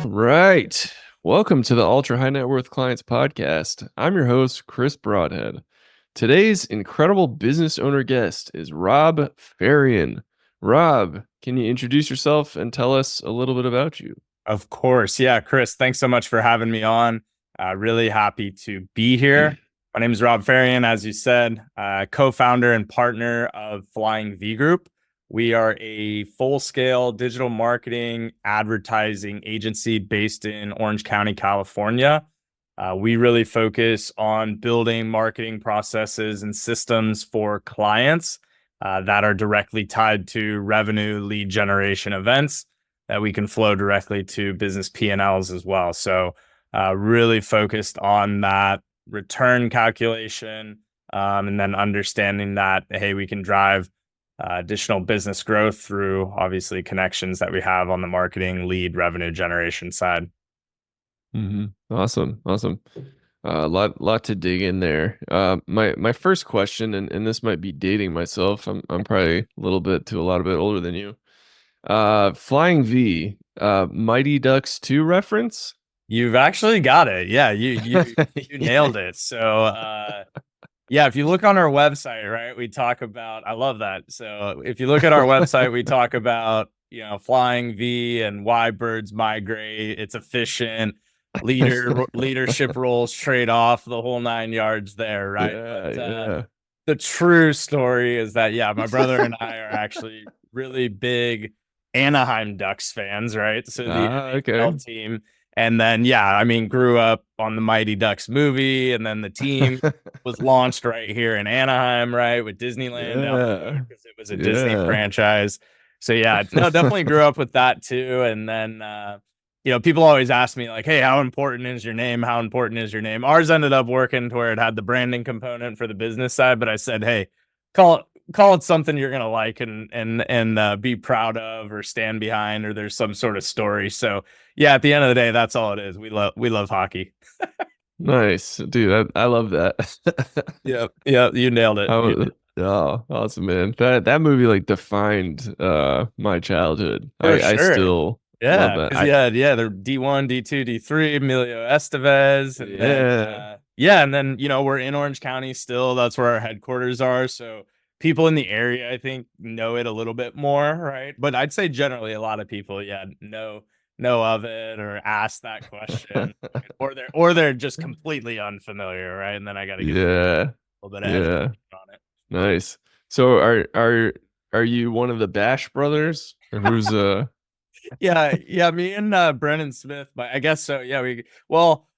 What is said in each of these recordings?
Right. Welcome to the Ultra High Net Worth Clients Podcast. I'm your host, Chris Broadhead. Today's incredible business owner guest is Robb Fahrion. Robb, can you introduce yourself and tell us a little bit about you? Of course. Yeah, Chris, thanks so much for having me on. Really happy to be here. My name is Robb Fahrion, as you said, co-founder and partner of Flying V Group. We are a full-scale digital marketing advertising agency based in Orange County, California. We really focus on building marketing processes and systems for clients that are directly tied to revenue lead generation events that we can flow directly to business P&Ls as well. So really focused on that return calculation and then understanding that, hey, we can drive additional business growth through obviously connections that we have on the marketing lead revenue generation side. Awesome. Lot to dig in there. My first question, and this might be dating myself. I'm probably a lot of bit older than you. Flying V, Mighty Ducks 2 reference? You've actually got it. Yeah, you nailed it. So yeah, if you look on our website, right, we talk about, I love that. So if you look at our website, we talk about, flying V and why birds migrate. It's efficient, leadership roles trade off, the whole 9 yards there, right? Yeah. The true story is that, yeah, my brother and I are actually really big Anaheim Ducks fans, right? So the Okay. NHL team. And then, yeah, I mean, grew up on the Mighty Ducks movie, and then the team was launched right here in Anaheim, right, with Disneyland down the road because it was a Disney franchise. So yeah, no, definitely grew up with that too. And then, people always ask me like, "Hey, how important is your name? How important is your name?" Ours ended up working to where it had the branding component for the business side, but I said, "Hey, call it something you're gonna like and be proud of or stand behind, or there's some sort of story." So yeah, at the end of the day, that's all it is. We love hockey. Nice, dude. I love that. Yep, you nailed it. Oh, awesome, man. That movie like defined my childhood. For I sure. still love Yeah, that. because they're D1, D2, D3, Emilio Estevez, and then Yeah. and then we're in Orange County still. That's where our headquarters are. So people in the area, I think, know it a little bit more, right? But I'd say generally a lot of people, know of it or ask that question, or they're just completely unfamiliar, right? And then I got to give them Yeah. a little bit of Yeah. education on it. Nice. So are you one of the Bash brothers? Or who's Yeah, me and Brennan Smith, but I guess so. Yeah,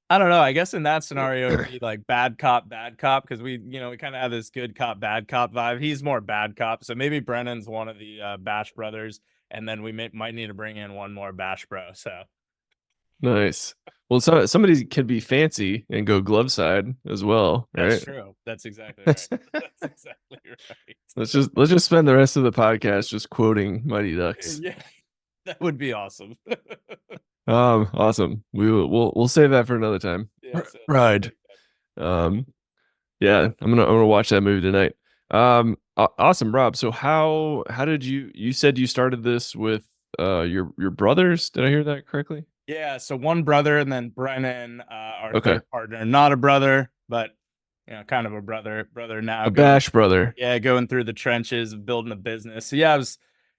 I don't know. I guess in that scenario it'd be like bad cop, because we kind of have this good cop, bad cop vibe. He's more bad cop, so maybe Brennan's one of the Bash brothers, and then we might need to bring in one more Bash bro. So nice. Well, somebody could be fancy and go glove side as well, that's right? true. That's exactly right. That's exactly right. Let's just spend the rest of the podcast just quoting Mighty Ducks. Yeah, that would be awesome. Awesome. We'll save that for another time. Yeah, so Right. Um, yeah, I'm gonna watch that movie tonight. Awesome, Robb. So how did you said you started this with your brothers? Did I hear that correctly? Yeah, so one brother and then Brennan, our Okay. third partner. Not a brother, but kind of a brother now. A Bash brother. Going through the trenches of building a business. So yeah,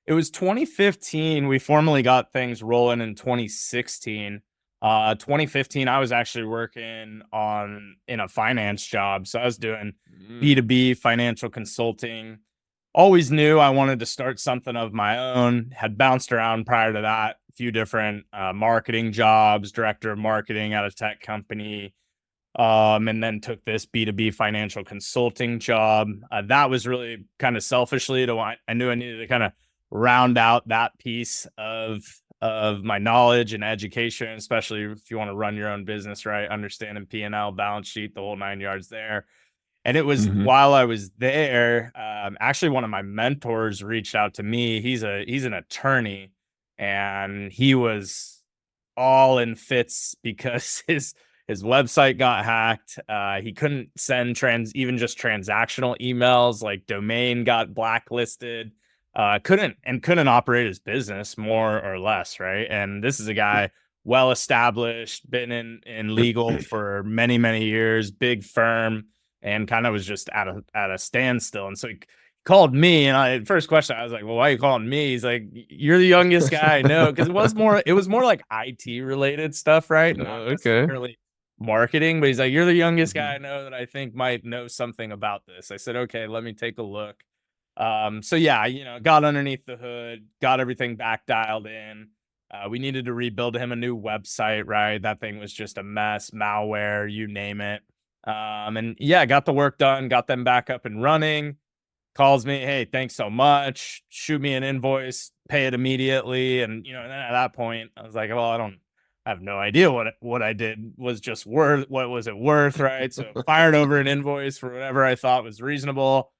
it was 2015. We formally got things rolling in 2016. 2015, I was actually working in a finance job. So I was doing B2B financial consulting. Always knew I wanted to start something of my own. Had bounced around prior to that, a few different marketing jobs, director of marketing at a tech company, and then took this B2B financial consulting job. That was really kind of selfishly I knew I needed to kind of round out that piece of my knowledge and education, especially if you want to run your own business, right? Understanding P&L, balance sheet, the whole 9 yards there. And it was Mm-hmm. while I was there, actually one of my mentors reached out to me. He's an attorney, and he was all in fits because his website got hacked. He couldn't send even just transactional emails, like domain got blacklisted. Couldn't operate his business more or less, right? And this is a guy well established, been in legal for many years, big firm, and kind of was just at a standstill. And so he called me, and first question I was like, "Well, why are you calling me?" He's like, "You're the youngest guy I know," because it was more like IT related stuff, right? Not Okay. necessarily marketing, but he's like, "You're the youngest guy Mhm. I know that I think might know something about this." I said, "Okay, let me take a look." So yeah, got underneath the hood, got everything back dialed in. We needed to rebuild him a new website, right? That thing was just a mess, malware, you name it. And yeah, got the work done, got them back up and running. Calls me, hey, thanks so much. Shoot me an invoice, pay it immediately. And and then at that point, I was like, well, I have no idea what I did was just worth. What was it worth, right? So fired over an invoice for whatever I thought was reasonable,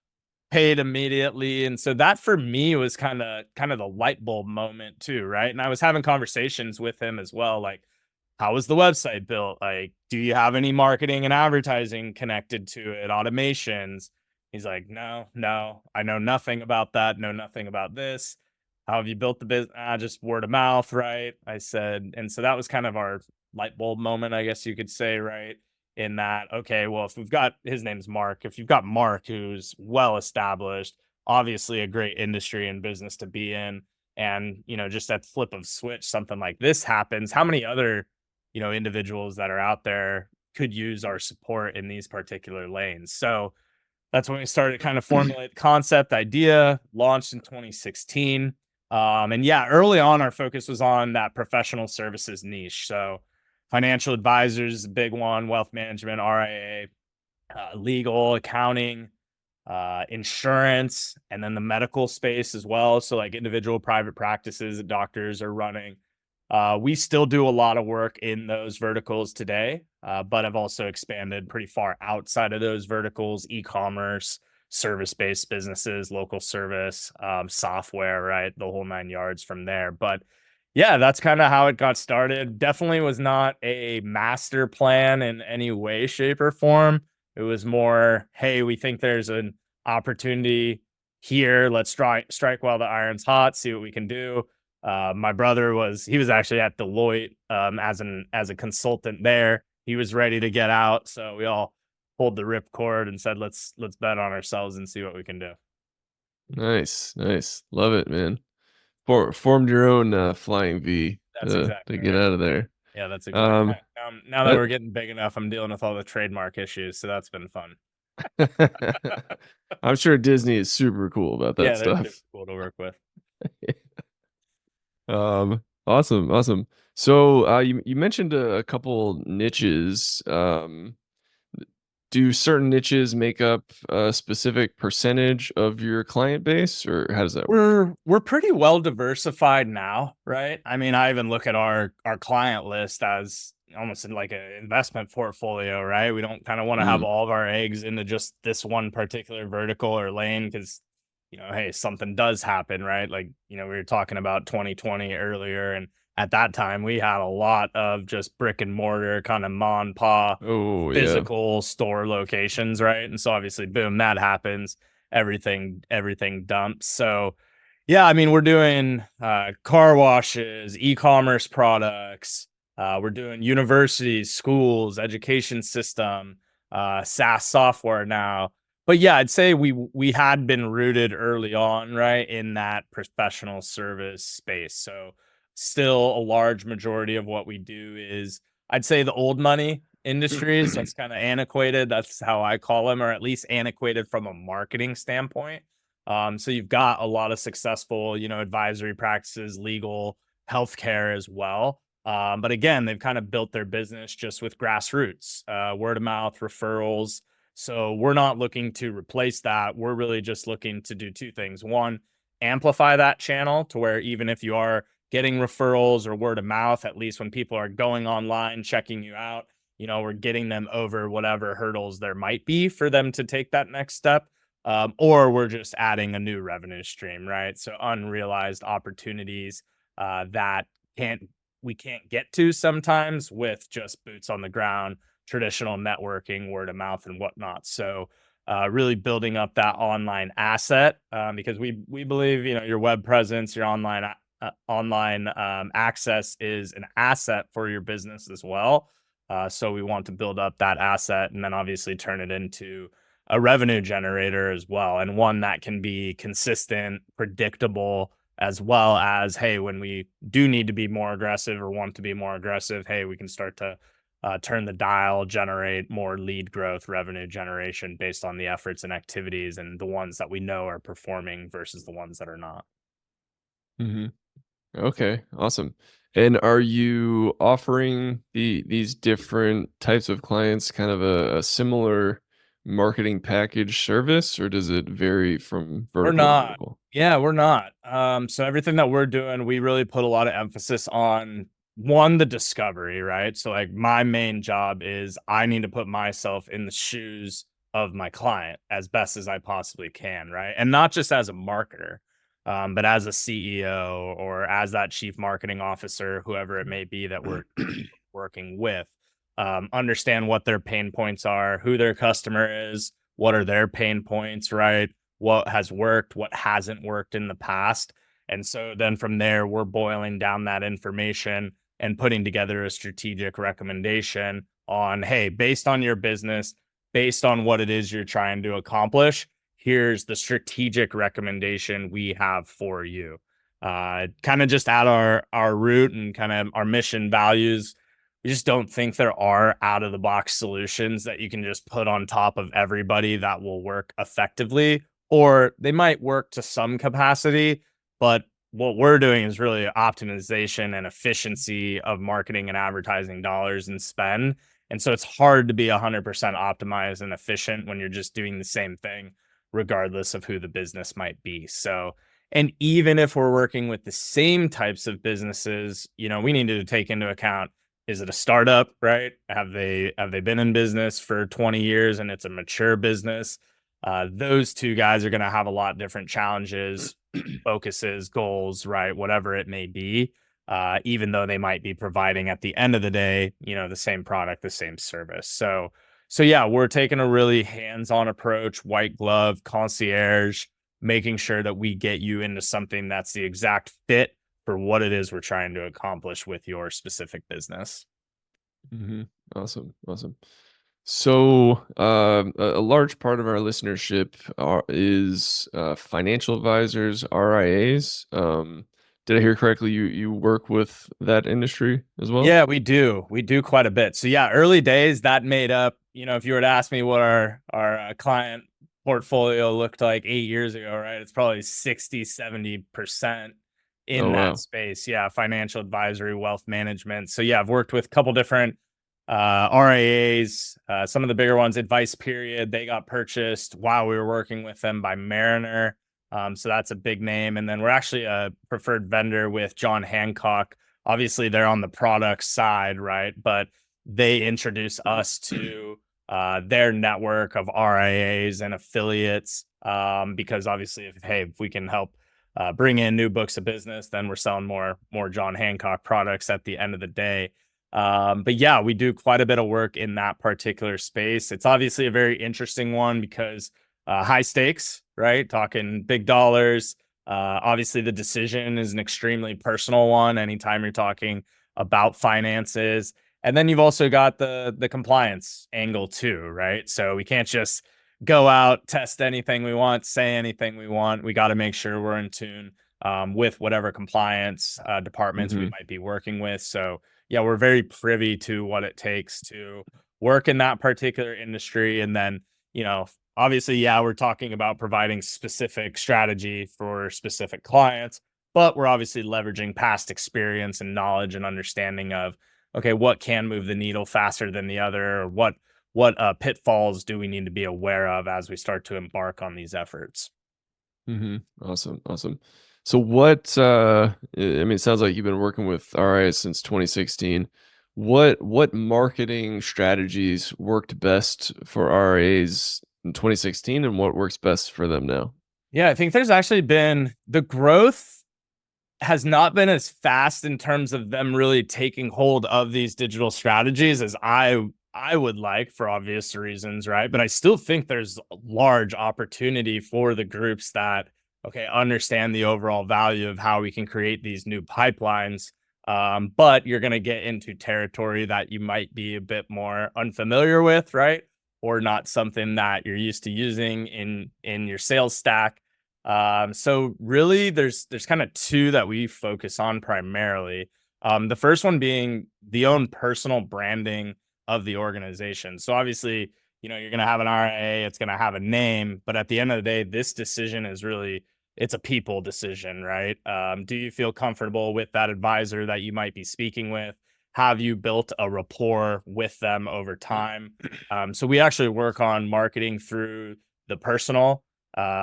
paid immediately. And so that for me was kind of the light bulb moment too, right? And I was having conversations with him as well, like, how was the website built? Like, do you have any marketing and advertising connected to it, automations? He's like, no, I know nothing about that, know nothing about this. How have you built the business? Just word of mouth, right? I said, and so that was kind of our light bulb moment, I guess you could say, right? In that, okay, well, if we've got, his name's Mark, if you've got Mark who's well established, obviously a great industry and business to be in, and just at the flip of switch, something like this happens, how many other individuals that are out there could use our support in these particular lanes? So that's when we started to kind of formulate the concept idea, launched in 2016. And yeah, early on, our focus was on that professional services niche. So financial advisors, a big one, wealth management, RIA, legal, accounting, insurance, and then the medical space as well. So like individual private practices that doctors are running. We still do a lot of work in those verticals today, but I've also expanded pretty far outside of those verticals, e-commerce, service-based businesses, local service, software, right? The whole nine yards from there. But yeah, that's kind of how it got started. Definitely was not a master plan in any way, shape, or form. It was more, hey, we think there's an opportunity here. Let's strike while the iron's hot, see what we can do. My brother he was actually at Deloitte as a consultant there. He was ready to get out, so we all pulled the ripcord and said, let's bet on ourselves and see what we can do. Nice, nice. Love it, man. Formed your own flying V That's to exactly get right. out of there. Yeah, that's exactly. Um, Now that that we're getting big enough, I'm dealing with all the trademark issues, so that's been fun. I'm sure Disney is super cool about that Yeah, they're super stuff. cool to work with. Awesome, awesome. So, you mentioned a couple niches. Do certain niches make up a specific percentage of your client base, or how does that work? We're pretty well diversified now, right? I mean, I even look at our client list as almost in like an investment portfolio, right? We don't kind of want to have Mm. all of our eggs into just this one particular vertical or lane because hey, something does happen, right? Like, we were talking about 2020 earlier, and at that time we had a lot of just brick and mortar kind of mom and pa Oh, yeah. physical store locations, right? And so obviously, boom, that happens. Everything dumps. So yeah, I mean, we're doing car washes, e-commerce products. We're doing universities, schools, education system, SaaS software now. But yeah, I'd say we had been rooted early on, right, in that professional service space. So still a large majority of what we do is, I'd say, the old money industries. That's kind of antiquated. That's how I call them, or at least antiquated from a marketing standpoint. So you've got a lot of successful, advisory practices, legal, healthcare as well. But again, they've kind of built their business just with grassroots, word of mouth, referrals. So we're not looking to replace that. We're really just looking to do two things. One, amplify that channel to where even if you are getting referrals or word of mouth, at least when people are going online, checking you out, we're getting them over whatever hurdles there might be for them to take that next step. Or we're just adding a new revenue stream, right? So unrealized opportunities that can't we can't get to sometimes with just boots on the ground, traditional networking, word of mouth, and whatnot. So really building up that online asset because we believe your web presence, your online access is an asset for your business as well. So we want to build up that asset and then obviously turn it into a revenue generator as well, and one that can be consistent, predictable, as well as, hey, when we do need to be more aggressive or want to be more aggressive, hey, we can start to turn the dial, generate more lead growth, revenue generation based on the efforts and activities and the ones that we know are performing versus the ones that are not. Hmm. Okay, awesome. And are you offering these different types of clients kind of a similar marketing package service, or does it vary from We're vertical to not. vertical? Yeah, we're not. So everything that we're doing, we really put a lot of emphasis on one, the discovery, right? So like my main job is I need to put myself in the shoes of my client as best as I possibly can, right? And not just as a marketer, but as a CEO or as that chief marketing officer, whoever it may be that we're working with. Understand what their pain points are, who their customer is, what are their pain points, right? What has worked, what hasn't worked in the past. And so then from there, we're boiling down that information and putting together a strategic recommendation on, hey, based on your business, based on what it is you're trying to accomplish, here's the strategic recommendation we have for you. Kind of just at our root and kind of our mission values, we just don't think there are out of the box solutions that you can just put on top of everybody that will work effectively, or they might work to some capacity. But what we're doing is really optimization and efficiency of marketing and advertising dollars and spend. And so it's hard to be 100% optimized and efficient when you're just doing the same thing, regardless of who the business might be. So, and even if we're working with the same types of businesses, we need to take into account, is it a startup, right? Have they been in business for 20 years and it's a mature business? Those two guys are going to have a lot different challenges, focuses, goals, right? Whatever it may be. Even though they might be providing at the end of the day, the same product, the same service. So yeah, we're taking a really hands-on approach, white glove, concierge, making sure that we get you into something that's the exact fit for what it is we're trying to accomplish with your specific business. Hmm. Awesome, awesome. So, a large part of our listenership is financial advisors, RIAs. Did I hear correctly? You work with that industry as well? Yeah, we do. We do quite a bit. So yeah, early days that made up, if you were to ask me what our client portfolio looked like 8 years ago, right? It's probably 60-70% Oh in that wow. space. Yeah, financial advisory, wealth management. So yeah, I've worked with a couple different RIAs, some of the bigger ones, Advice Period. They got purchased while we were working with them by Mariner. So that's a big name. And then we're actually a preferred vendor with John Hancock. Obviously, they're on the product side, right? But they introduce us to their network of RIAs and affiliates, because obviously, if we can help bring in new books of business, then we're selling more John Hancock products at the end of the day. But yeah, we do quite a bit of work in that particular space. It's obviously a very interesting one because high stakes, right? Talking big dollars. Obviously, the decision is an extremely personal one anytime you're talking about finances. And then you've also got the compliance angle too, right? So we can't just go out, test anything we want, say anything we want. We got to make sure we're in tune with whatever compliance departments we Hmm. might be working with. So yeah, we're very privy to what it takes to work in that particular industry. And then, obviously, yeah, we're talking about providing specific strategy for specific clients, but we're obviously leveraging past experience and knowledge and understanding of, okay, what can move the needle faster than the other, or what pitfalls do we need to be aware of as we start to embark on these efforts. Hmm. Awesome, awesome. So what I mean, it sounds like you've been working with RIAs since 2016. What marketing strategies worked best for RIAs in 2016, and what works best for them now? Yeah, I think there's actually been the growth has not been as fast in terms of them really taking hold of these digital strategies as I would like, for obvious reasons, right? But I still think there's a large opportunity for the groups that, okay, understand the overall value of how we can create these new pipelines. But you're going to get into territory that you might be a bit more unfamiliar with, right? Or not something that you're used to using in your sales stack. So really, there's kind of two that we focus on primarily. The first one being the own personal branding of the organization. So obviously, you're going to have an RIA, it's going to have a name, but at the end of the day, this decision is really, it's a people decision, right? Do you feel comfortable with that advisor that you might be speaking with? Have you built a rapport with them over time? So we actually work on marketing through the personal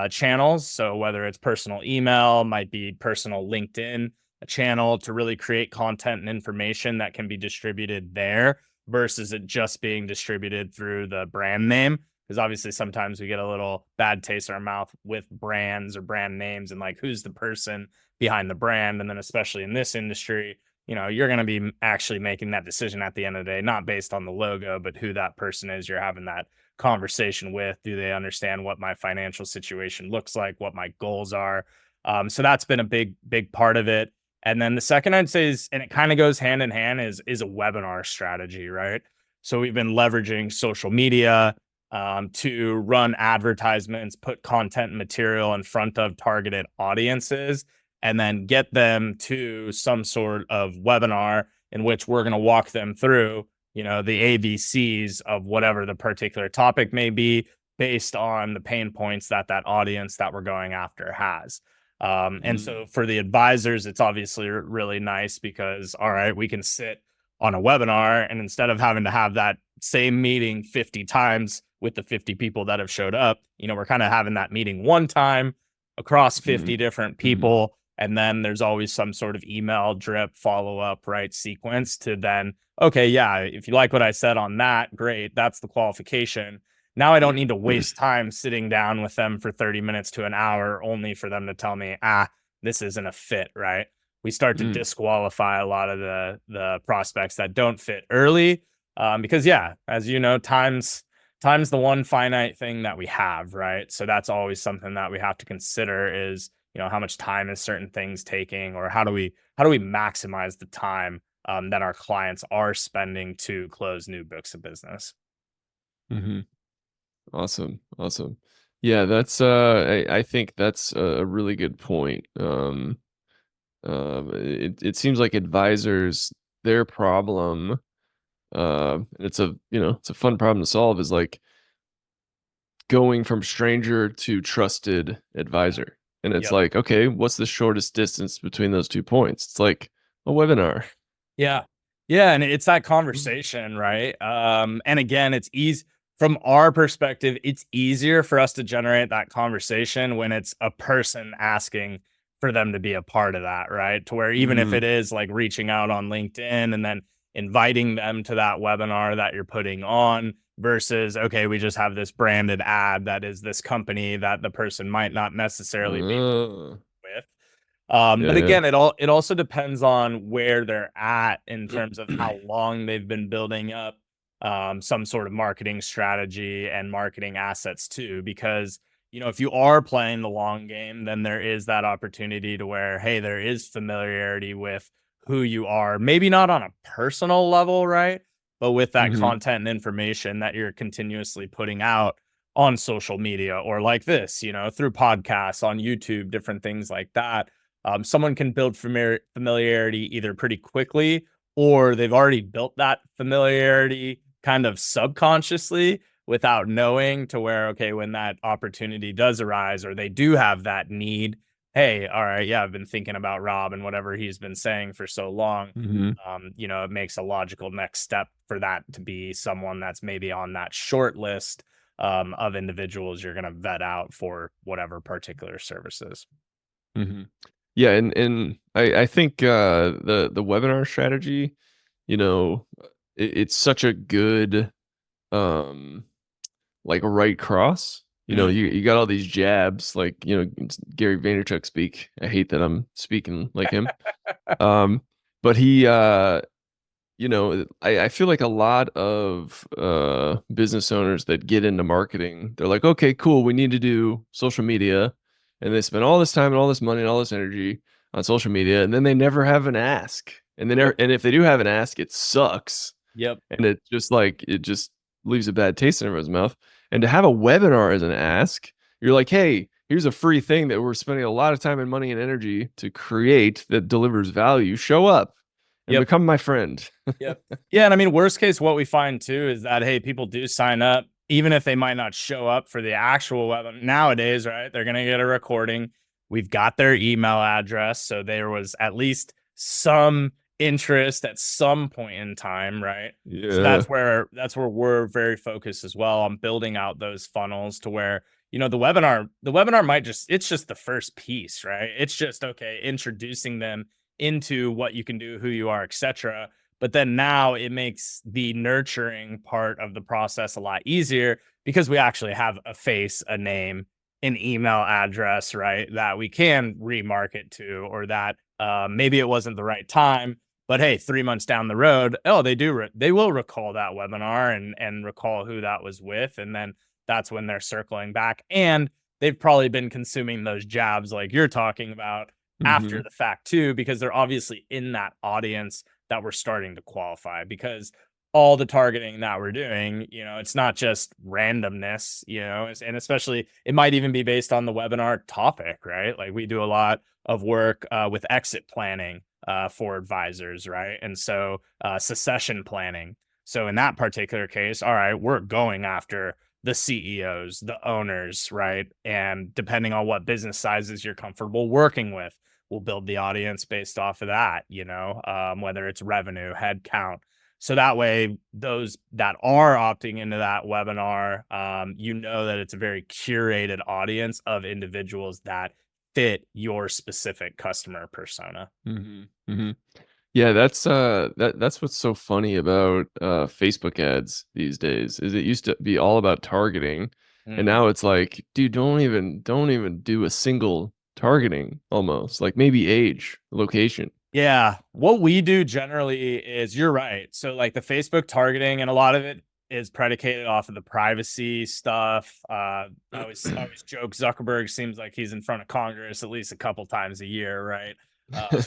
channels. So whether it's personal email, might be personal LinkedIn channel, to really create content and information that can be distributed there versus it just being distributed through the brand name. Because obviously sometimes we get a little bad taste in our mouth with brands or brand names and like who's the person behind the brand. And then especially in this industry, you're going to be actually making that decision at the end of the day, not based on the logo, but who that person is you're having that conversation with. Do they understand what my financial situation looks like, what my goals are? So that's been a big part of it. And then the second I'd say is, and it kind of goes hand in hand, is a webinar strategy, right? So we've been leveraging social media to run advertisements, put content and material in front of targeted audiences, and then get them to some sort of webinar in which we're going to walk them through, the ABCs of whatever the particular topic may be based on the pain points that audience that we're going after has. And so for the advisors, it's obviously really nice because, all right, we can sit on a webinar and instead of having to have that same meeting 50 times with the 50 people that have showed up, we're kind of having that meeting one time across 50 different people. And then there's always some sort of email drip follow up, right? Sequence to then, okay, yeah, if you like what I said on that, great. That's the qualification. Now I don't need to waste time sitting down with them for 30 minutes to an hour only for them to tell me, this isn't a fit, right? We start to disqualify a lot of the prospects that don't fit early. Because yeah, as you know, time's the one finite thing that we have, right? So that's always something that we have to consider is, how much time is certain things taking, or how do we maximize the time that our clients are spending to close new books of business. Awesome. Yeah, that's I think that's a really good point. It seems like advisors, their problem, it's a fun problem to solve, is like going from stranger to trusted advisor. And it's Yep. like, okay, what's the shortest distance between those 2 points? It's like a webinar. Yeah. Yeah, and it's that conversation, right? And again, it's easy from our perspective, it's easier for us to generate that conversation when it's a person asking for them to be a part of that, right? To where even if it is like reaching out on LinkedIn and then inviting them to that webinar that you're putting on versus, okay, we just have this branded ad that is this company that the person might not necessarily be with. But Yeah. again, it also depends on where they're at in terms of how long they've been building up some sort of marketing strategy and marketing assets too. Because if you are playing the long game, then there is that opportunity to where, hey, there is familiarity with who you are. Maybe not on a personal level, right? But with that content and information that you're continuously putting out on social media or like this, through podcasts on YouTube, different things like that. Someone can build familiarity either pretty quickly or they've already built that familiarity kind of subconsciously without knowing, to where, okay, when that opportunity does arise or they do have that need, hey, all right, yeah, I've been thinking about Rob and whatever he's been saying for so long. It makes a logical next step for that to be someone that's maybe on that short list of individuals you're going to vet out for whatever particular services. Yeah, and I think the webinar strategy, it's such a good like right cross. You got all these jabs, like it's Gary Vaynerchuk speak. I hate that I'm speaking like him. But he I feel like a lot of business owners that get into marketing, they're like, okay, cool, we need to do social media. and they spend all this time and all this money and all this energy on social media, and then they never have an ask. And they never, Yep. and if they do have an ask, it sucks. Yep. And it just leaves a bad taste in everyone's mouth. And to have a webinar as an ask, you're like, hey, here's a free thing that we're spending a lot of time and money and energy to create that delivers value. Show up and Yep. become my friend. Yep. Yeah. And I mean, worst case, what we find too is that, hey, people do sign up, even if they might not show up for the actual webinar nowadays, right? They're going to get a recording. We've got their email address. So there was at least some interest at some point in time, right? So Yeah. that's where we're very focused as well on building out those funnels to where, the webinar might it's just the first piece, right? It's just, okay, introducing them into what you can do, who you are, etc. But then now it makes the nurturing part of the process a lot easier because we actually have a face, a name, an email address, right? That we can remarket to, or that maybe it wasn't the right time, but hey, 3 months down the road, oh, they will recall that webinar and recall who that was with, and then that's when they're circling back, and they've probably been consuming those jabs like you're talking about after Hmm. the fact too, because they're obviously in that audience that we're starting to qualify, because all the targeting that we're doing, it's not just randomness, and especially it might even be based on the webinar topic, right? Like we do a lot of work with exit planning for advisors, right? And so succession planning. So in that particular case, all right, we're going after the CEOs, the owners, right? And depending on what business sizes you're comfortable working with, we'll build the audience based off of that, whether it's revenue, head count. So that way, those that are opting into that webinar, that it's a very curated audience of individuals that fit your specific customer persona. Hmm. Hmm. Yeah, that's what's so funny about Facebook ads these days is it used to be all about targeting, and Mhm. now it's like, dude, don't even do a single targeting almost. Like maybe age, location. Yeah. What we do generally is you're right. So like the Facebook targeting, and a lot of it is predicated off of the privacy stuff. I always joke Zuckerberg seems like he's in front of Congress at least a couple times a year, right?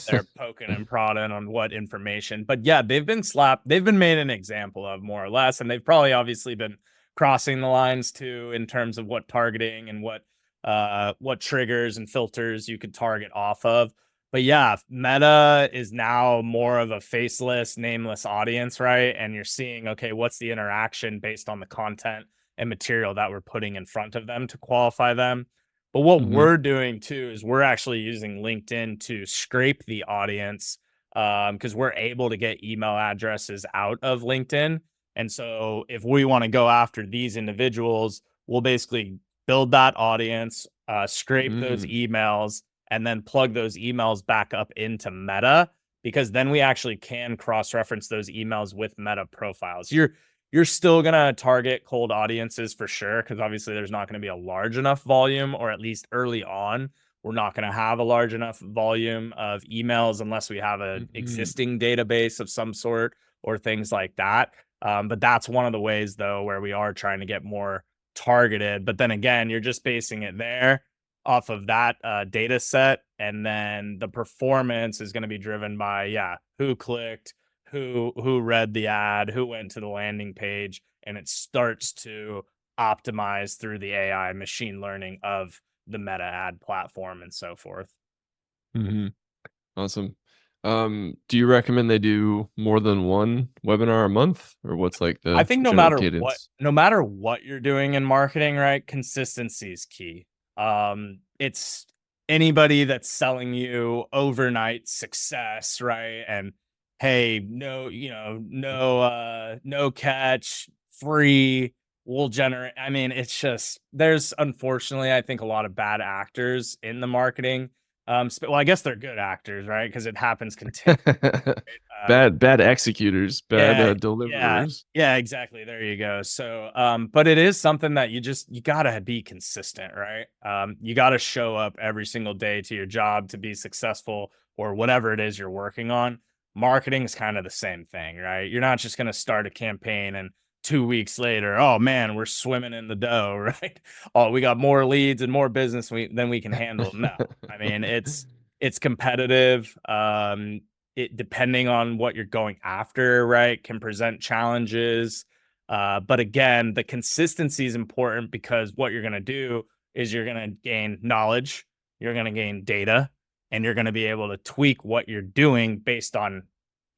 They're poking and prodding on what information. But yeah, they've been made an example of, more or less, and they've probably obviously been crossing the lines too in terms of what targeting and what triggers and filters you could target off of. But yeah, Meta is now more of a faceless, nameless audience, right? And you're seeing, okay, what's the interaction based on the content and material that we're putting in front of them to qualify them. But what Hmm. we're doing too is we're actually using LinkedIn to scrape the audience, because we're able to get email addresses out of LinkedIn. And so if we want to go after these individuals, we'll basically build that audience, scrape those Mm. emails, and then plug those emails back up into Meta, because then we actually can cross-reference those emails with Meta profiles. You're still gonna target cold audiences for sure, because obviously there's not gonna be a large enough volume, or at least early on, we're not gonna have a large enough volume of emails unless we have an Mhm. existing database of some sort or things like that. But that's one of the ways though where we are trying to get more targeted. But then again, you're just basing it there off of that data set, and then the performance is going to be driven by, yeah, who clicked, who read the ad, who went to the landing page, and it starts to optimize through the AI machine learning of the Meta ad platform and so forth. Mhm. Awesome. Do you recommend they do more than one webinar a month, or what's like I the think general cadence? no matter what you're doing in marketing, right? Consistency is key. It's anybody that's selling you overnight success, right? And hey, no catch, free, will generate. I mean, it's just there's unfortunately, I think, a lot of bad actors in the marketing. Well, I guess they're good actors, right? Because it happens continually. Bad executors, bad, Yeah, yeah, deliverers. yeah, exactly, there you go. So, but it is something that you gotta be consistent, right? You gotta show up every single day to your job to be successful or whatever it is you're working on. Marketing is kind of the same thing, right? You're not just gonna start a campaign and 2 weeks later, oh man, we're swimming in the dough, right? Oh, we got more leads and more business than we can handle. No, I mean it's competitive. It depending on what you're going after, right, can present challenges. But again, the consistency is important because what you're going to do is you're going to gain knowledge, you're going to gain data, and you're going to be able to tweak what you're doing based on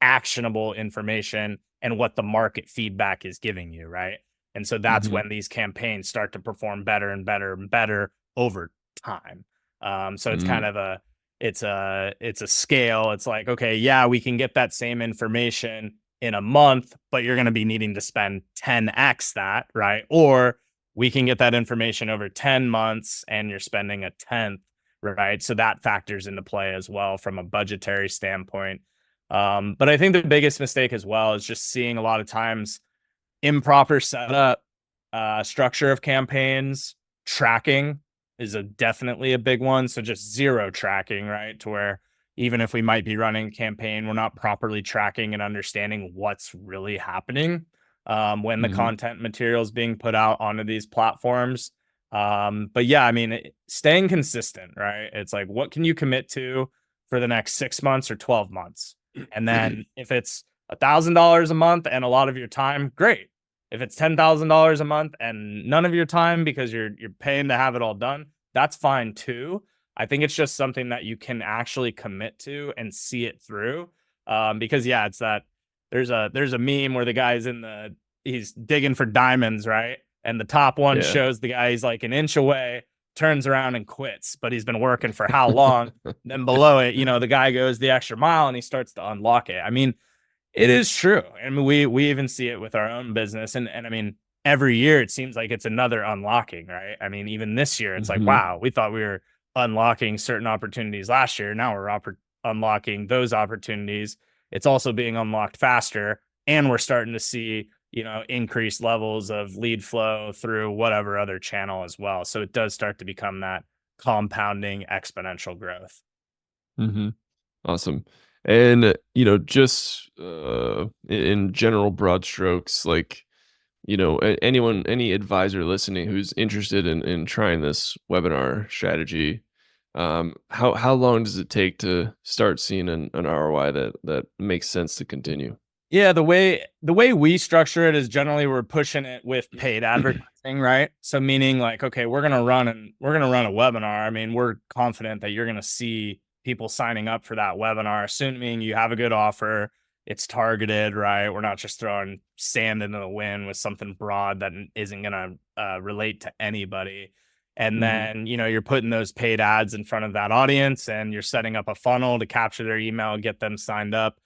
actionable information and what the market feedback is giving you, right? And so that's Mhm. when these campaigns start to perform better and better and better over time. So it's kind Mm. of it's a scale. It's like, okay, yeah, we can get that same information in a month, but you're going to be needing to spend 10x that, right? Or we can get that information over 10 months and you're spending a tenth, right? So that factors into play as well from a budgetary standpoint. But I think the biggest mistake as well is just seeing a lot of times improper setup, structure of campaigns, tracking is definitely a big one. So just zero tracking, right? To where even if we might be running a campaign, we're not properly tracking and understanding what's really happening when the Mhm. content material is being put out onto these platforms. But yeah, I mean, staying consistent, right? It's like, what can you commit to for the next 6 months or 12 months? And then if it's $1,000 a month and a lot of your time, great. If it's $10,000 a month and none of your time because you're paying to have it all done, that's fine too. I think it's just something that you can actually commit to and see it through. Because yeah, it's that there's a meme where the guy's he's digging for diamonds, right? And the top one Yeah. shows the guy he's like an inch away, turns around and quits, but he's been working for how long? Then below it, the guy goes the extra mile and he starts to unlock it. I mean, it is true. I mean, we even see it with our own business. And I mean, every year it seems like it's another unlocking, right? I mean, even this year, it's like, Mhm. wow, we thought we were unlocking certain opportunities last year. Now we're unlocking those opportunities. It's also being unlocked faster. And we're starting to see, increased levels of lead flow through whatever other channel as well. So it does start to become that compounding exponential growth. Mhm. Awesome. And, just in general broad strokes, like, anyone, any advisor listening who's interested in trying this webinar strategy, how long does it take to start seeing an ROI that makes sense to continue? Yeah, the way we structure it is generally we're pushing it with paid advertising, right? So meaning like, okay, we're gonna run a webinar. I mean, we're confident that you're gonna see people signing up for that webinar, assuming you have a good offer, it's targeted, right? We're not just throwing sand into the wind with something broad that isn't gonna relate to anybody. And Mhm. then, you're putting those paid ads in front of that audience and you're setting up a funnel to capture their email, get them signed up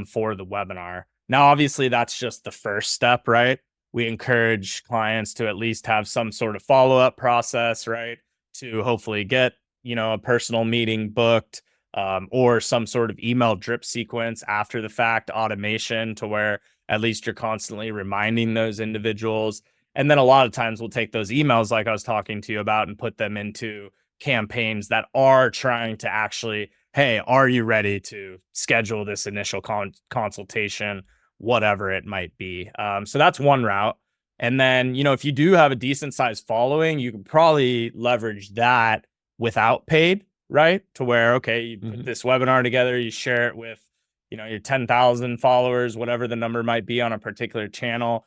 for the webinar. Now, obviously, that's just the first step, right? We encourage clients to at least have some sort of follow up process, right? To hopefully get, a personal meeting booked or some sort of email drip sequence after the fact automation to where at least you're constantly reminding those individuals. And then a lot of times we'll take those emails, like I was talking to you about, and put them into campaigns that are trying to actually, hey, are you ready to schedule this initial consultation, whatever it might be? So that's one route. And then, if you do have a decent sized following, you can probably leverage that without paid, right? To where, okay, you put Mhm. this webinar together, you share it with, your 10,000 followers, whatever the number might be on a particular channel,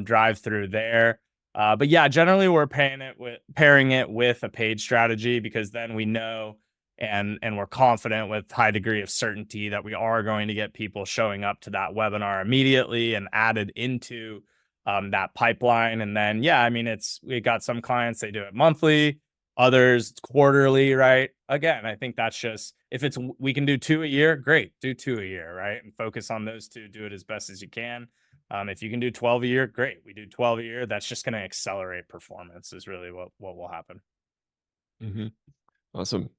drive through there. But yeah, generally we're pairing it with a paid strategy because then we know and we're confident with high degree of certainty that we are going to get people showing up to that webinar immediately and added into that pipeline. And then yeah, I mean, we got some clients, they do it monthly, others quarterly, right? Again, I think that's just, if it's we can do two a year, great, do two a year, right? And focus on those two, do it as best as you can. If you can do 12 a year, great, we do 12 a year. That's just going to accelerate performance is really what will happen. Mhm. Awesome.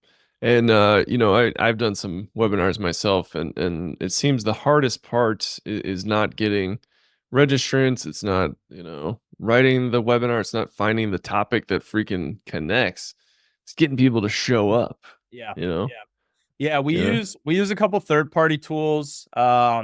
And I've done some webinars myself, and it seems the hardest part is not getting registrants. It's not, writing the webinar. It's not finding the topic that freaking connects. It's getting people to show up, Yeah. you know? Yeah. Yeah, we Yeah. use a couple third-party tools,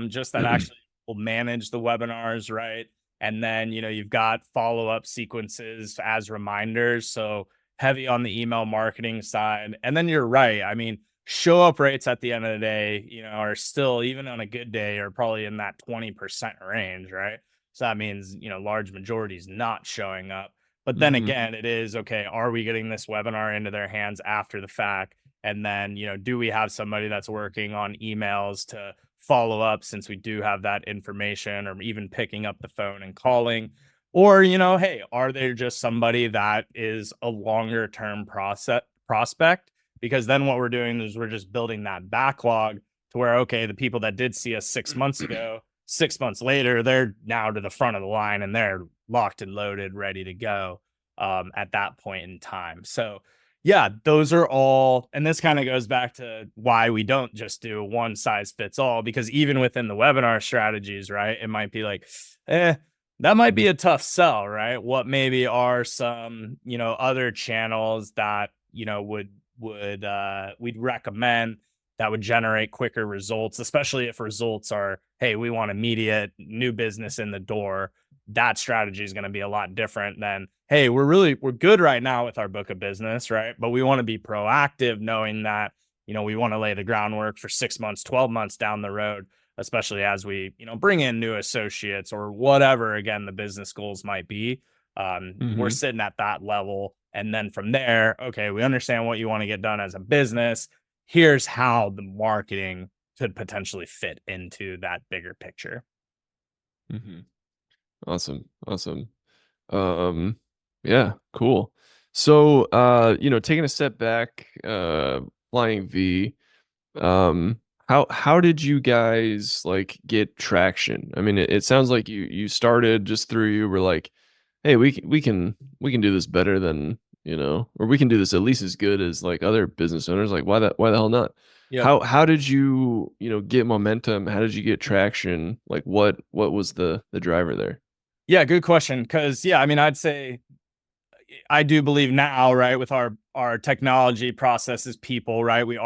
just that actually will manage the webinars, right? And then, you've got follow-up sequences as reminders. So heavy on the email marketing side. And then you're right. I mean, show up rates at the end of the day, are still, even on a good day, are probably in that 20% range, right? So that means, large majority is not showing up. But then Mhm. again, it is okay. Are we getting this webinar into their hands after the fact? And then, do we have somebody that's working on emails to follow up since we do have that information, or even picking up the phone and calling? Or, hey, are they just somebody that is a longer term prospect? Because then what we're doing is we're just building that backlog to where, okay, the people that did see us 6 months ago, 6 months later, they're now to the front of the line and they're locked and loaded, ready to go at that point in time. So, yeah, those are all. And this kind of goes back to why we don't just do one size fits all, because even within the webinar strategies, right, it might be like, that might be a tough sell, right? What maybe are some, other channels that, we'd recommend that would generate quicker results, especially if results are, hey, we want immediate new business in the door. That strategy is going to be a lot different than, hey, we're good right now with our book of business, right? But we want to be proactive, knowing that, we want to lay the groundwork for 6 months, 12 months down the road, especially as we, bring in new associates or whatever, again, the business goals might be. We're Mhm. sitting at that level. And then from there, okay, we understand what you want to get done as a business. Here's how the marketing could potentially fit into that bigger picture. Mhm. Awesome. Awesome. Um, yeah, cool. So, taking a step back, flying V, how did you guys like get traction? I mean, it sounds like you started just through you were like, hey, we can do this better than, or we can do this at least as good as like other business owners. Like why the hell not? Yep. How did you, get momentum? How did you get traction? Like what was the driver there? Yeah, good question. Cause yeah, I mean, I'd say I do believe now, right, with our technology processes, people, right, we're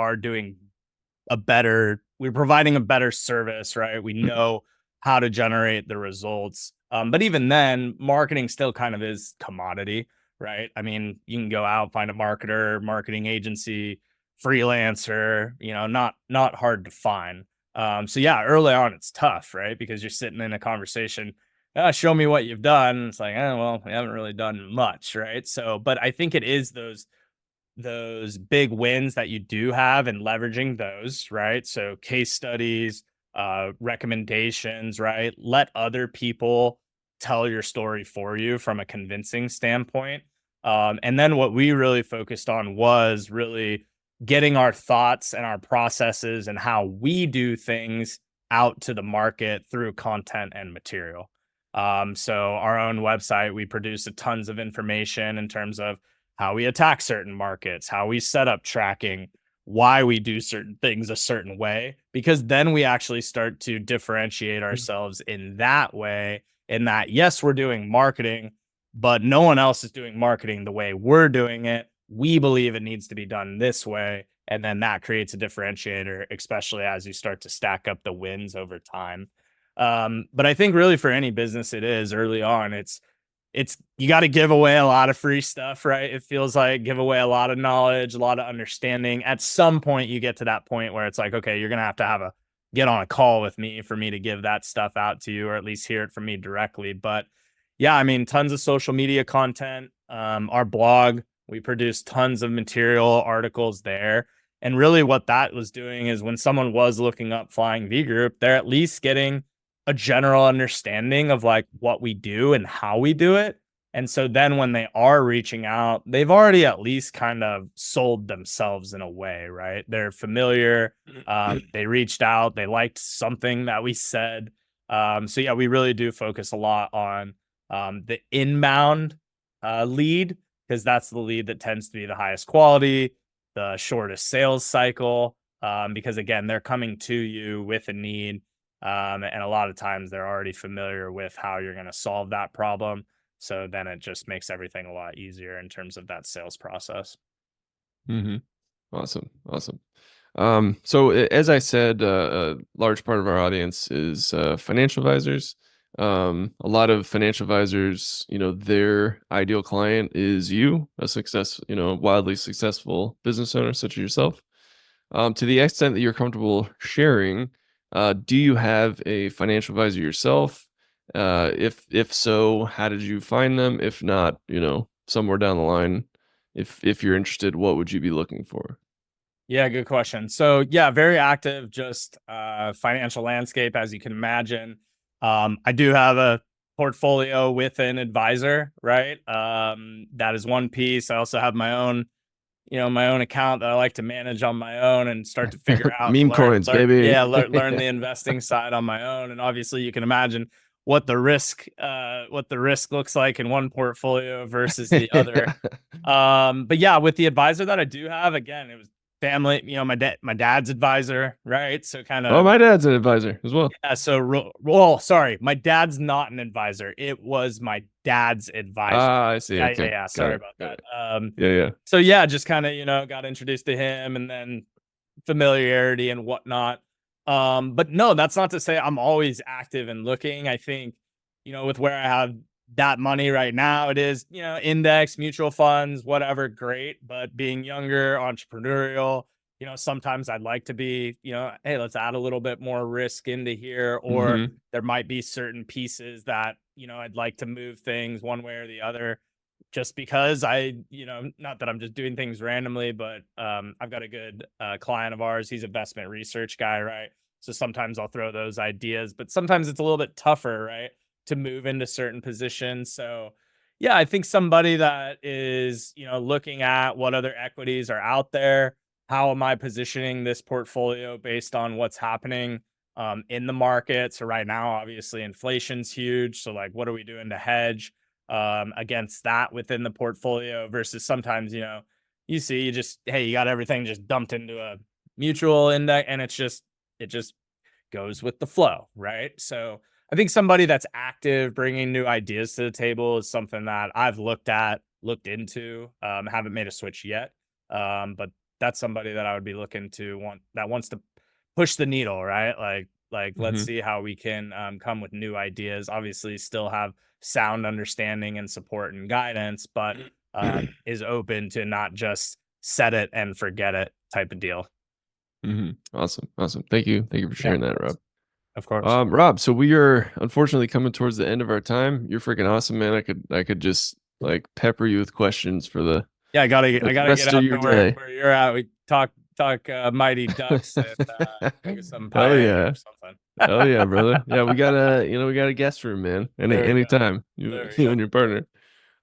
providing a better service, right? We know how to generate the results. But even then, marketing still kind of is commodity, right? I mean, you can go out, find a marketer, marketing agency, freelancer, not hard to find. So yeah, early on it's tough, right? Because you're sitting in a conversation, show me what you've done. It's like, well, we haven't really done much, right? So, but I think it is those big wins that you do have and leveraging those, right? So case studies, recommendations, right? Let other people tell your story for you from a convincing standpoint. And then what we really focused on was really getting our thoughts and our processes and how we do things out to the market through content and material. So our own website, we produce a tons of information in terms of how we attack certain markets, how we set up tracking, why we do certain things a certain way, because then we actually start to differentiate ourselves in that way. In that, yes, we're doing marketing, but no one else is doing marketing the way we're doing it. We believe it needs to be done this way. And then that creates a differentiator, especially as you start to stack up the wins over time. But I think really for any business, it is early on, it's you got to give away a lot of free stuff, right? It feels like give away a lot of knowledge, a lot of understanding. At some point, you get to that point where it's like, okay, you're gonna have to get on a call with me for me to give that stuff out to you, or at least hear it from me directly. But yeah, I mean, tons of social media content. Our blog, we produce tons of material, articles there. And really, what that was doing is when someone was looking up Flying V Group, they're at least getting a general understanding of like what we do and how we do it. And so then when they are reaching out, they've already at least kind of sold themselves in a way, right? They're familiar. They reached out, they liked something that we said. So yeah, we really do focus a lot on the inbound lead, because that's the lead that tends to be the highest quality, the shortest sales cycle. Because again, they're coming to you with a need, and a lot of times they're already familiar with how you're going to solve that problem. So then it just makes everything a lot easier in terms of that sales process. Mhm. Awesome, awesome. So as I said, a large part of our audience is financial advisors. A lot of financial advisors, their ideal client is you, a wildly successful business owner such as yourself. To the extent that you're comfortable sharing, do you have a financial advisor yourself? If so, how did you find them? If not, somewhere down the line, if you're interested, what would you be looking for? Yeah, good question. So yeah, very active, just financial landscape, as you can imagine. I do have a portfolio with an advisor, right? That is one piece. I also have my own, my own account that I like to manage on my own and start to figure out, Meme coins, baby. learn the investing side on my own. And obviously you can imagine what the risk looks like in one portfolio versus the other. But yeah, with the advisor that I do have, again, it was family, my dad's advisor, right? So kind Oh, of, my dad's an advisor as well. yeah. So, well, sorry, my dad's not an advisor. It was my dad's advisor. Ah, I see. Yeah, Okay, yeah. got Sorry it. about Got that. it. Yeah, yeah. So yeah, just kind of, got introduced to him and then familiarity and whatnot. But no, that's not to say I'm always active and looking. I think, with where I have that money right now, it is, index, mutual funds, whatever, great. But being younger, entrepreneurial, sometimes I'd like to be, hey, let's add a little bit more risk into here, or Mhm. there might be certain pieces that, I'd like to move things one way or the other just because not that I'm just doing things randomly, but I've got a good client of ours. He's an investment research guy, right? So sometimes I'll throw those ideas, but sometimes it's a little bit tougher, right? To move into certain positions. So yeah, I think somebody that is, looking at what other equities are out there. How am I positioning this portfolio based on what's happening in the market? So right now, obviously inflation's huge. So like, what are we doing to hedge against that within the portfolio versus sometimes, you just, hey, you got everything just dumped into a mutual index and it just goes with the flow, right? So I think somebody that's active, bringing new ideas to the table is something that I've looked into, haven't made a switch yet. But that's somebody that I would be looking to that wants to push the needle, right? Like let's Mhm. see how we can come with new ideas. Obviously, still have sound understanding and support and guidance, but is open to not just set it and forget it type of deal. Mhm. Awesome, awesome. Thank you. Thank you for Yeah, sharing that, Rob. of course. Rob, so we are unfortunately coming towards the end of our time. You're freaking awesome, man. I could just like pepper you with questions for Yeah, the I gotta get rest of out your to day. where you're at. We talk Mighty Ducks and maybe some Hell paella yeah. or something. Hell yeah, brother. Yeah, we got a guest room, man. There we go. Anytime. You There we you go. and your partner.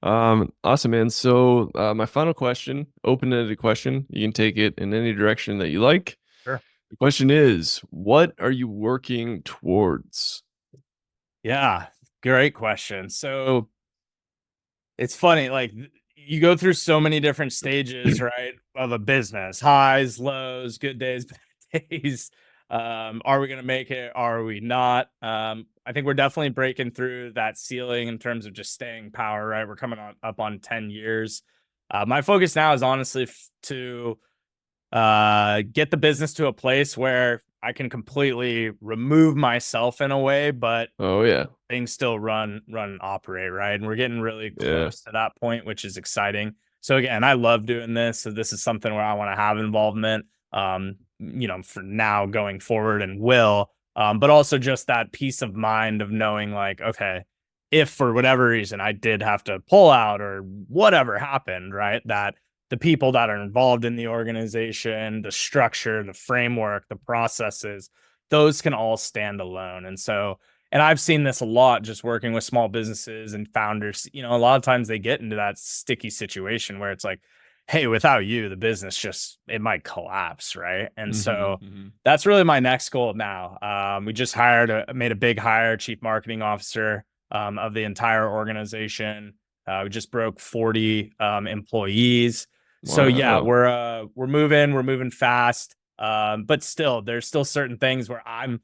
Awesome, man. So, my final question, open-ended question. You can take it in any direction that you like. Sure. The question is, what are you working towards? Yeah, great question. So it's funny, like you go through so many different stages, right, of a business, highs, lows, good days, bad days. Are we going to make it? Are we not? I think we're definitely breaking through that ceiling in terms of just staying power, right? We're coming up on 10 years. My focus now is honestly to get the business to a place where I can completely remove myself in a way, but Oh, yeah. things still run and operate, right? And we're getting really Yeah. close to that point, which is exciting. So again, I love doing this. So this is something where I want to have involvement, for now going forward and will, but also just that peace of mind of knowing like, okay, if for whatever reason I did have to pull out or whatever happened, right? That the people that are involved in the organization, the structure, the framework, the processes, those can all stand alone. And I've seen this a lot just working with small businesses and founders. A lot of times they get into that sticky situation where it's like, hey, without you, the business just it might collapse, right? And Mhm, so mhm. that's really my next goal now. We just made a big hire, chief marketing officer of the entire organization. We just broke 40 employees. So yeah, Wow. we're moving fast. But still, there's still certain things where I'm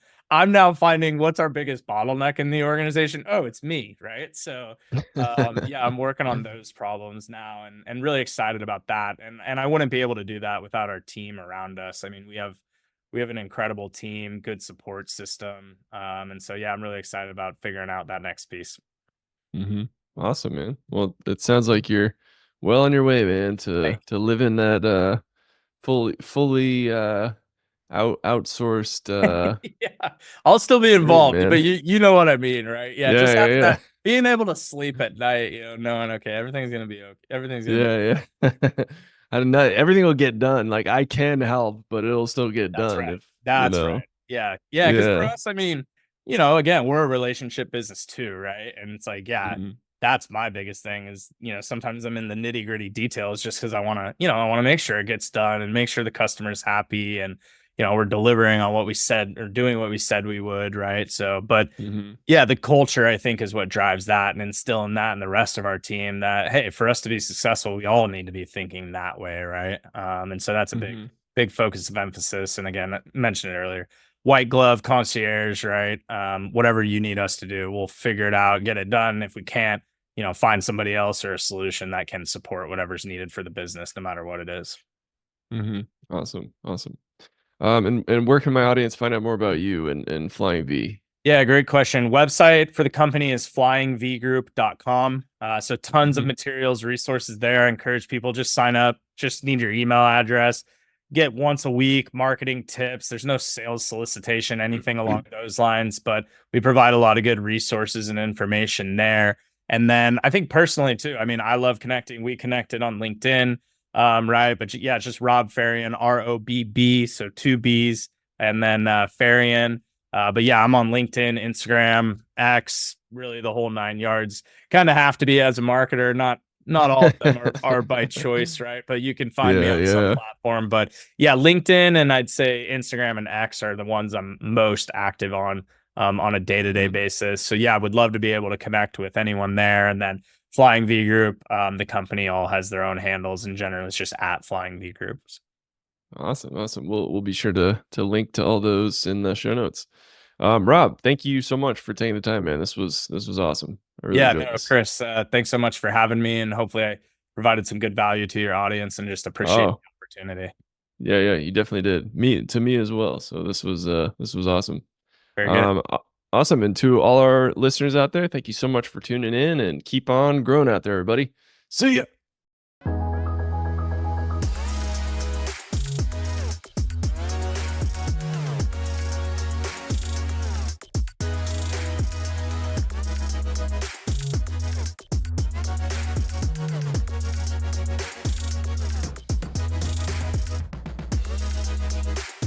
now finding what's our biggest bottleneck in the organization. Oh, it's me, right? So, yeah, I'm working on those problems now, and really excited about that. And I wouldn't be able to do that without our team around us. I mean, we have we have an incredible team, good support system. And so, yeah, I'm really excited about figuring out that next piece. Hmm. Awesome, man. Well, it sounds like you're well on your way, man, Thank to living that fully outsourced Yeah, I'll still be dream, involved, but man. you know what I mean, right? Yeah, Yeah, just yeah, having yeah. that being able to sleep at night, knowing, okay, everything's gonna be okay. Everything's gonna be Yeah, yeah. I don't know. Everything will get done. Like I can help, but it'll still get That's done right. if you That's know. right. Yeah. Yeah, because for Yeah. us, I mean, again, we're a relationship business too, right? And it's like, yeah, Mhm. that's my biggest thing is, sometimes I'm in the nitty-gritty details just because I wanna make sure it gets done and make sure the customer's happy and, we're delivering on what we said or doing what we said we would, right? So, but Mhm. yeah, the culture I think is what drives that and instilling that in the rest of our team that hey, for us to be successful, we all need to be thinking that way, right? And so that's a big, Mhm. big focus of emphasis. And again, I mentioned it earlier, white glove concierge, right? Whatever you need us to do, we'll figure it out, get it done. If we can't, find somebody else or a solution that can support whatever's needed for the business, no matter what it is. Mhm. Awesome. Awesome. And where can my audience find out more about you and Flying V? Yeah, great question. Website for the company is flyingvgroup.com. So tons of Mhm. materials, resources there. I encourage people just sign up, just need your email address, get once a week marketing tips. There's no sales solicitation, anything along those lines, but we provide a lot of good resources and information there. And then I think personally too, I mean, I love connecting. We connected on LinkedIn, right? But yeah, it's just Robb Fahrion, Robb, so two B's, and then Fahrion. But yeah, I'm on LinkedIn, Instagram, X, really the whole nine yards. Kind of have to be as a marketer. Not all of them are by choice, right? But you can find me Yeah, on some yeah. platform. But yeah, LinkedIn and I'd say Instagram and X are the ones I'm most active on a day-to-day Mhm. basis. So yeah, I would love to be able to connect with anyone there. And then Flying V Group, the company all has their own handles in general. It's just at Flying V Groups. Awesome, awesome. We'll be sure to link to all those in the show notes. Rob, thank you so much for taking the time, man. This was awesome. I really Yeah, enjoyed no, this. Chris, thanks so much for having me, and hopefully I provided some good value to your audience and just appreciate Oh, the opportunity. yeah, yeah, you definitely did. Me as well. So this was awesome. Very good. Awesome. And to all our listeners out there, thank you so much for tuning in and keep on growing out there, everybody. See ya.